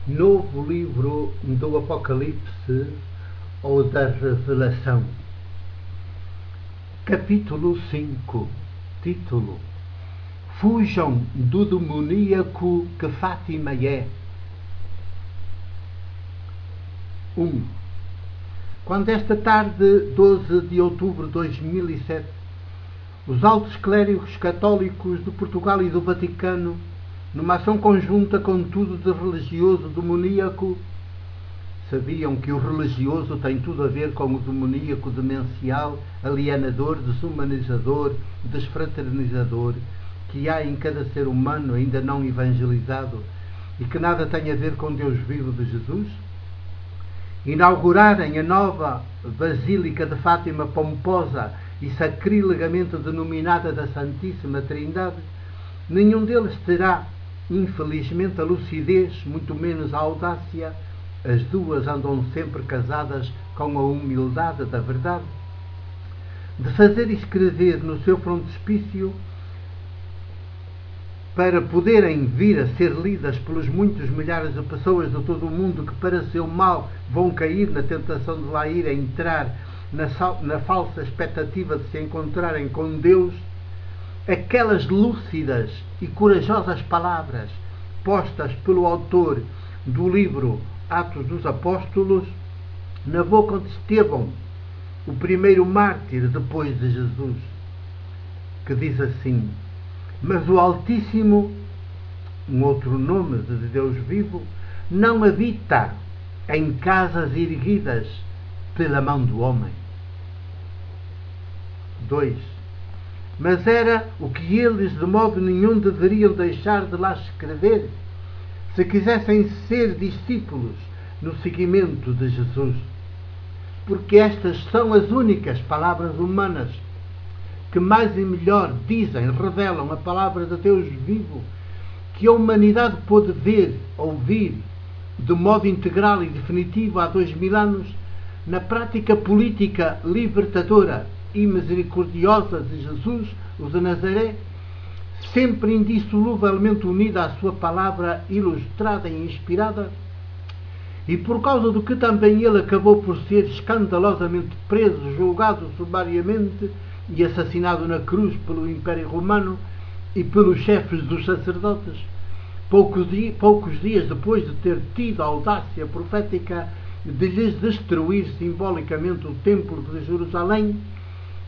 Novo livro do Apocalipse ou da Revelação. Capítulo 5. Título: Fujam do demoníaco que Fátima é. 1. Quando esta tarde, 12 de outubro de 2007, os altos clérigos católicos de Portugal e do Vaticano, numa ação conjunta, contudo, de religioso demoníaco, sabiam que o religioso tem tudo a ver com o demoníaco demencial, alienador, desumanizador, desfraternizador, que há em cada ser humano ainda não evangelizado e que nada tem a ver com Deus vivo de Jesus? Inaugurarem a nova Basílica de Fátima, pomposa e sacrilegamente denominada da Santíssima Trindade, nenhum deles terá, infelizmente, a lucidez, muito menos a audácia. As duas andam sempre casadas com a humildade da verdade, de fazer escrever no seu frontispício, para poderem vir a ser lidas pelos muitos milhares de pessoas de todo o mundo que, para seu mal, vão cair na tentação de lá ir a entrar na falsa expectativa de se encontrarem com Deus, aquelas lúcidas e corajosas palavras postas pelo autor do livro Atos dos Apóstolos na boca de Estevão, o primeiro mártir depois de Jesus, que diz assim: mas o Altíssimo, um outro nome de Deus vivo, não habita em casas erguidas pela mão do homem. 2. Mas era o que eles de modo nenhum deveriam deixar de lá escrever, se quisessem ser discípulos no seguimento de Jesus, porque estas são as únicas palavras humanas que mais e melhor dizem, revelam a palavra de Deus vivo, que a humanidade pôde ver, ouvir, de modo integral e definitivo há 2000 anos, na prática política libertadora e misericordiosa de Jesus, o de Nazaré, sempre indissoluvelmente unida à sua palavra ilustrada e inspirada, e por causa do que também ele acabou por ser escandalosamente preso, julgado sumariamente e assassinado na cruz pelo Império Romano e pelos chefes dos sacerdotes, poucos dias depois de ter tido a audácia profética de lhes destruir simbolicamente o Templo de Jerusalém,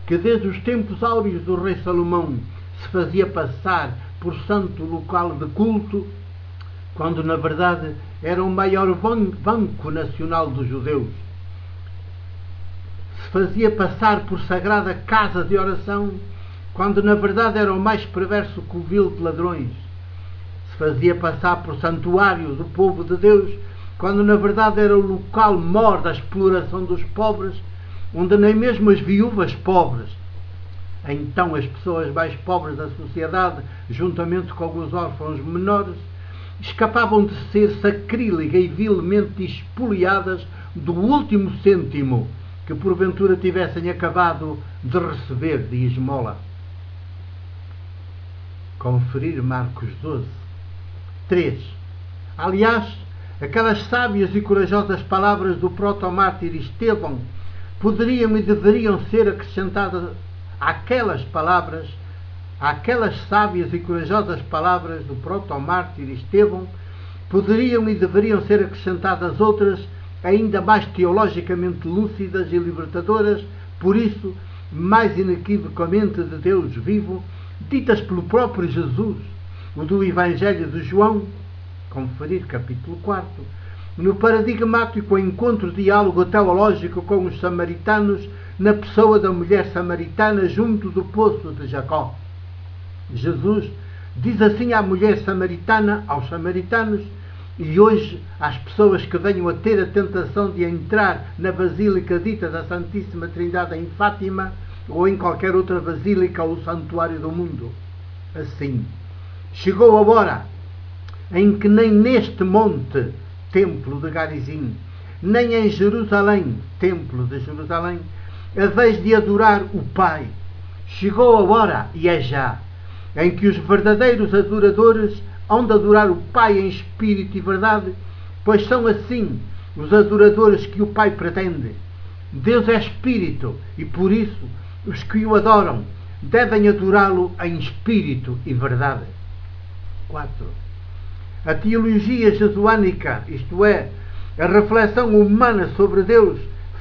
que desde os tempos áureos do rei Salomão se fazia passar por santo local de culto, quando na verdade era o maior banco nacional dos judeus. Se fazia passar por sagrada casa de oração, quando na verdade era o mais perverso covil de ladrões. Se fazia passar por santuário do povo de Deus, quando na verdade era o local mor da exploração dos pobres, onde nem mesmo as viúvas pobres, então as pessoas mais pobres da sociedade, juntamente com os órfãos menores, escapavam de ser sacrílega e vilmente espoliadas do último cêntimo que porventura tivessem acabado de receber de esmola. Conferir Marcos 12. 3. Aliás, aquelas sábias e corajosas palavras do protomártir Estevão poderiam e deveriam ser acrescentadas àquelas sábias e corajosas palavras do protomártir Estevão, poderiam e deveriam ser acrescentadas outras ainda mais teologicamente lúcidas e libertadoras, por isso mais inequivocamente de Deus vivo, ditas pelo próprio Jesus, o do Evangelho de João, conferir capítulo 4, no paradigmático encontro diálogo teológico com os samaritanos, na pessoa da mulher samaritana junto do poço de Jacó. Jesus diz assim à mulher samaritana, aos samaritanos, e hoje às pessoas que venham a ter a tentação de entrar na Basílica dita da Santíssima Trindade em Fátima, ou em qualquer outra basílica ou santuário do mundo. Assim, chegou a hora em que nem neste monte, Templo de Garizim, nem em Jerusalém, Templo de Jerusalém, a vez de adorar o Pai. Chegou a hora, e é já, em que os verdadeiros adoradores hão de adorar o Pai em espírito e verdade, pois são assim os adoradores que o Pai pretende. Deus é Espírito e, por isso, os que o adoram devem adorá-lo em espírito e verdade. 4. A teologia jesuânica, isto é, a reflexão humana sobre Deus,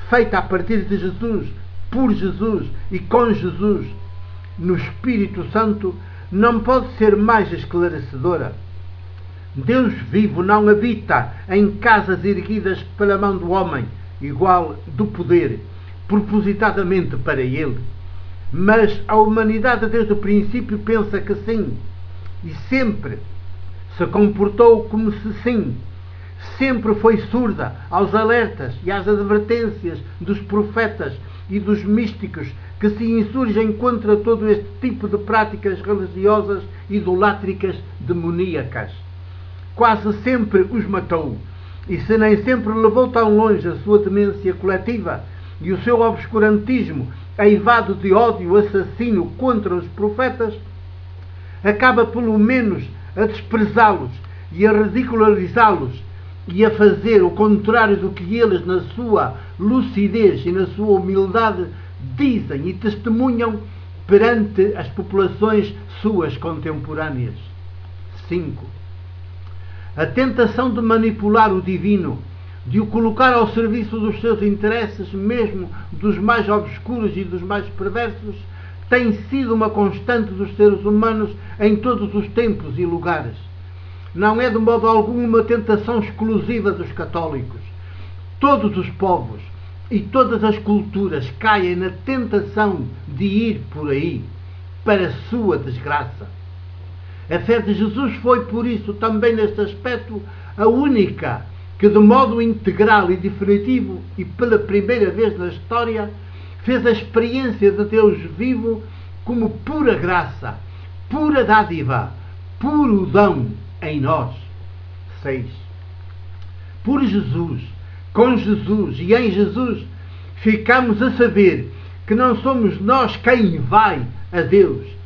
feita a partir de Jesus, por Jesus e com Jesus, no Espírito Santo, não pode ser mais esclarecedora. Deus vivo não habita em casas erguidas pela mão do homem, igual do poder, propositadamente para ele. Mas a humanidade desde o princípio pensa que sim, e sempre se comportou como se sim. Sempre foi surda aos alertas e às advertências dos profetas e dos místicos que se insurgem contra todo este tipo de práticas religiosas idolátricas demoníacas. Quase sempre os matou, e se nem sempre levou tão longe a sua demência coletiva e o seu obscurantismo eivado de ódio assassino contra os profetas, acaba pelo menos a desprezá-los e a ridicularizá-los e a fazer o contrário do que eles, na sua lucidez e na sua humildade, dizem e testemunham perante as populações suas contemporâneas. 5. A tentação de manipular o divino, de o colocar ao serviço dos seus interesses, mesmo dos mais obscuros e dos mais perversos, tem sido uma constante dos seres humanos em todos os tempos e lugares. Não é de modo algum uma tentação exclusiva dos católicos. Todos os povos e todas as culturas caem na tentação de ir por aí, para a sua desgraça. A fé de Jesus foi, por isso, também neste aspecto, a única que, de modo integral e definitivo, e pela primeira vez na história, fez a experiência de Deus vivo como pura graça, pura dádiva, puro dom em nós. 6. Por Jesus, com Jesus e em Jesus, ficamos a saber que não somos nós quem vai a Deus,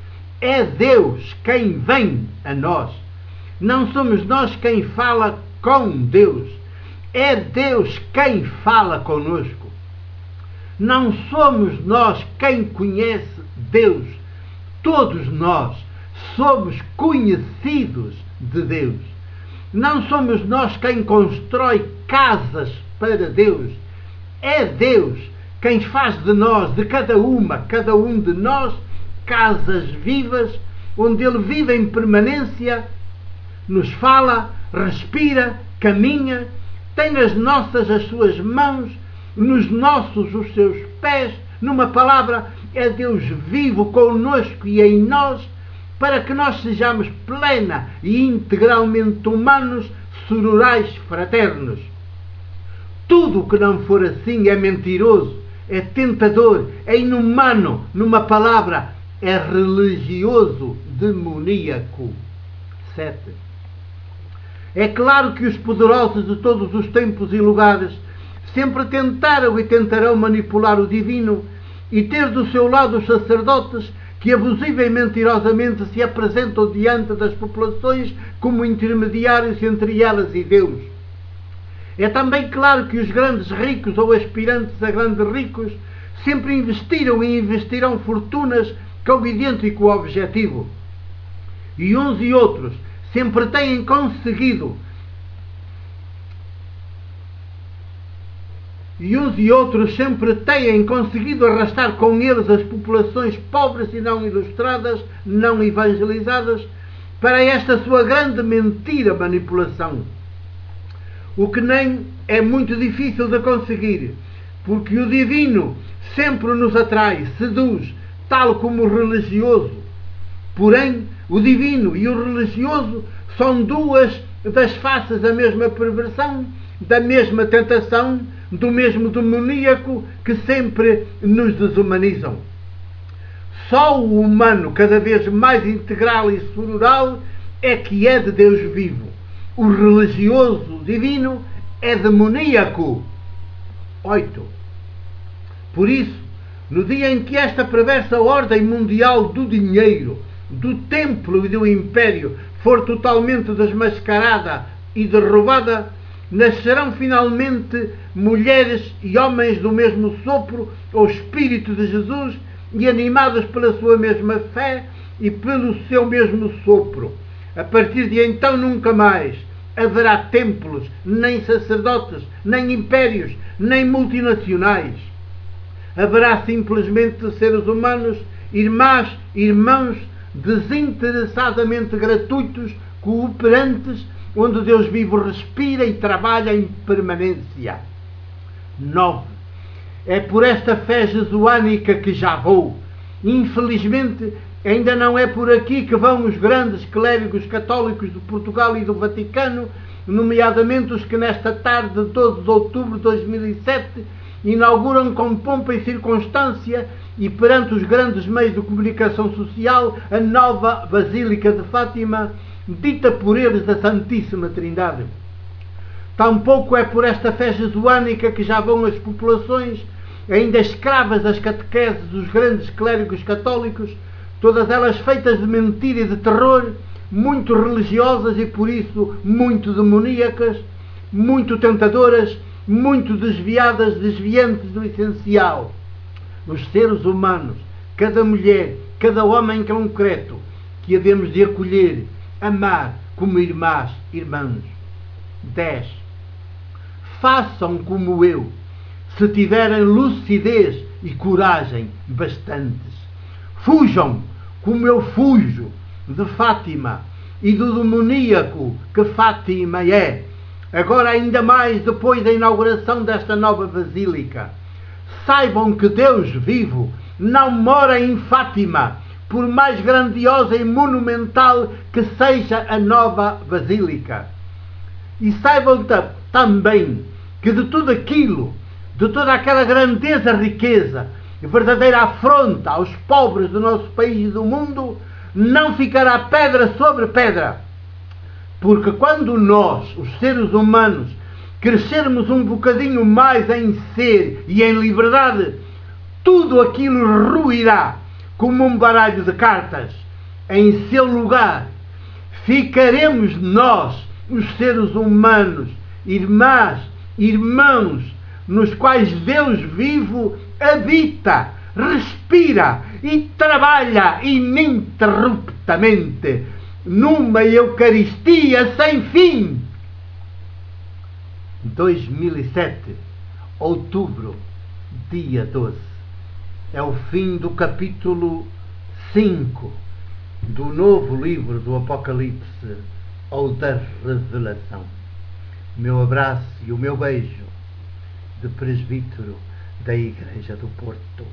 é Deus quem vem a nós. Não somos nós quem fala com Deus, é Deus quem fala conosco. Não somos nós quem conhece Deus, todos nós somos conhecidos de Deus. Não somos nós quem constrói casas para Deus, é Deus quem faz de nós, de cada um de nós, casas vivas, onde Ele vive em permanência, nos fala, respira, caminha, tem as suas mãos, nos nossos os seus pés, numa palavra, é Deus vivo conosco e em nós, para que nós sejamos plena e integralmente humanos, sororais, fraternos. Tudo o que não for assim é mentiroso, é tentador, é inumano, numa palavra, é religioso, demoníaco. 7. É claro que os poderosos de todos os tempos e lugares sempre tentaram e tentarão manipular o divino e ter do seu lado os sacerdotes que abusiva e mentirosamente se apresentam diante das populações como intermediários entre elas e Deus. É também claro que os grandes ricos ou aspirantes a grandes ricos sempre investiram e investirão fortunas com idêntico objetivo. E uns e outros sempre têm conseguido arrastar com eles as populações pobres e não ilustradas, não evangelizadas, para esta sua grande mentira manipulação. O que nem é muito difícil de conseguir, porque o divino sempre nos atrai, seduz, tal como o religioso. Porém, o divino e o religioso são duas das faces da mesma perversão, da mesma tentação, do mesmo demoníaco que sempre nos desumanizam. Só o humano, cada vez mais integral e sororal, é que é de Deus vivo. O religioso divino é demoníaco. 8. Por isso, no dia em que esta perversa ordem mundial do dinheiro, do templo e do império for totalmente desmascarada e derrubada, nascerão finalmente mulheres e homens do mesmo sopro ou Espírito de Jesus e animados pela sua mesma fé e pelo seu mesmo sopro. A partir de então nunca mais haverá templos, nem sacerdotes, nem impérios, nem multinacionais. Haverá simplesmente seres humanos, irmãs, irmãos, desinteressadamente gratuitos, cooperantes, onde Deus vivo respira e trabalha em permanência. 9. É por esta fé jesuânica que já vou. Infelizmente, ainda não é por aqui que vão os grandes clérigos católicos de Portugal e do Vaticano, nomeadamente os que nesta tarde de 12 de outubro de 2007 inauguram com pompa e circunstância e perante os grandes meios de comunicação social a nova Basílica de Fátima, dita por eles da Santíssima Trindade. Tampouco é por esta fé jesuânica que já vão as populações, ainda escravas das catequeses dos grandes clérigos católicos, todas elas feitas de mentira e de terror, muito religiosas e por isso muito demoníacas, muito tentadoras, muito desviadas, desviantes do essencial. Os seres humanos, cada mulher, cada homem em concreto, que havemos de acolher, amar como irmãs, irmãos. 10. Façam como eu, se tiverem lucidez e coragem bastantes. Fujam como eu fujo de Fátima e do demoníaco que Fátima é, agora ainda mais depois da inauguração desta nova basílica. Saibam que Deus vivo não mora em Fátima, por mais grandiosa e monumental que seja a nova basílica. E saibam também que de tudo aquilo, de toda aquela grandeza, riqueza e verdadeira afronta aos pobres do nosso país e do mundo, não ficará pedra sobre pedra. Porque quando nós, os seres humanos, crescermos um bocadinho mais em ser e em liberdade, tudo aquilo ruirá como um baralho de cartas. Em seu lugar ficaremos nós, os seres humanos, irmãs, irmãos, nos quais Deus vivo habita, respira e trabalha ininterruptamente numa Eucaristia sem fim. 2007, outubro, dia 12. É o fim do capítulo 5 do novo livro do Apocalipse ou da Revelação. O meu abraço e o meu beijo de presbítero da Igreja do Porto.